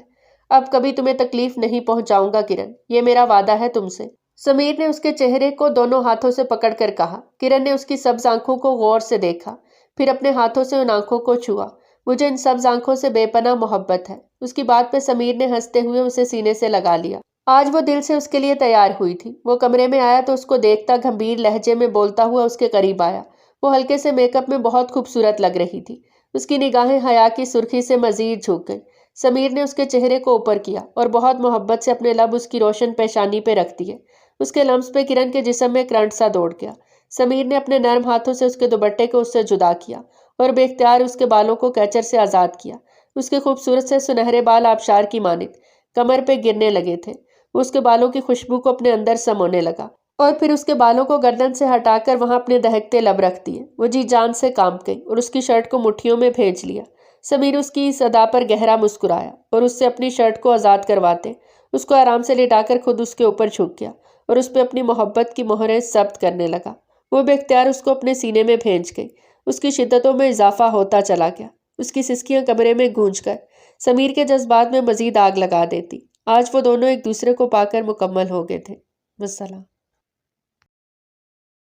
اب کبھی تمہیں تکلیف نہیں پہنچاؤں گا کرن، یہ میرا وعدہ ہے تم سے۔ سمیر نے اس کے چہرے کو دونوں ہاتھوں سے پکڑ کر کہا۔ کرن نے اس کی سبز آنکھوں کو غور سے دیکھا، پھر اپنے ہاتھوں سے ان آنکھوں کو چھوا۔ مجھے ان سبز آنکھوں سے بے پناہ محبت ہے۔ اس کی بات پہ سمیر نے ہنستے ہوئے اسے سینے سے لگا لیا۔ آج وہ دل سے اس کے لیے تیار ہوئی تھی۔ وہ کمرے میں آیا تو اس کو دیکھتا گھمبیر لہجے میں بولتا ہوا اس کے قریب آیا۔ وہ ہلکے سے میک اپ میں بہت خوبصورت لگ رہی تھی۔ اس کی نگاہیں حیا کی سرخی سے مزید جھک گئیں۔ سمیر نے اس کے چہرے کو اوپر کیا اور بہت محبت سے اپنے لب اس کی روشن پیشانی پہ رکھ دیے۔ اس کے لمس پہ کرن کے جسم میں کرنٹ سا دوڑ گیا۔ سمیر نے اپنے نرم ہاتھوں سے اس کے دوپٹے کو اس سے جدا کیا اور بے اختیار اس کے بالوں کو کیچر سے آزاد کیا۔ اس کے خوبصورت سے سنہرے بال آبشار کی مانند کمر پہ گرنے لگے تھے۔ وہ اس کے بالوں کی خوشبو کو اپنے اندر سمونے لگا اور پھر اس کے بالوں کو گردن سے ہٹا کر وہاں اپنے دہکتے لب رکھ دیے۔ وہ جی جان سے کانپ گئی اور اس کی شرٹ کو مٹھیوں میں بھیج لیا۔ سمیر اس کی اس ادا پر گہرا مسکرایا اور اس سے اپنی شرٹ کو آزاد کرواتے اس کو آرام سے لٹا کر خود اس کے اوپر جھک گیا اور اس پہ اپنی محبت کی مہریں ثبت کرنے لگا۔ وہ بے اختیار اس کو اپنے سینے میں بھیج گئی۔ اس کی شدتوں میں اضافہ ہوتا چلا گیا۔ اس کی سسکیاں کمرے میں گونج گئے، سمیر کے جذبات میں مزید آگ لگا دیتی۔ آج وہ دونوں ایک دوسرے کو پا کر مکمل ہو گئے تھے۔ والسلام۔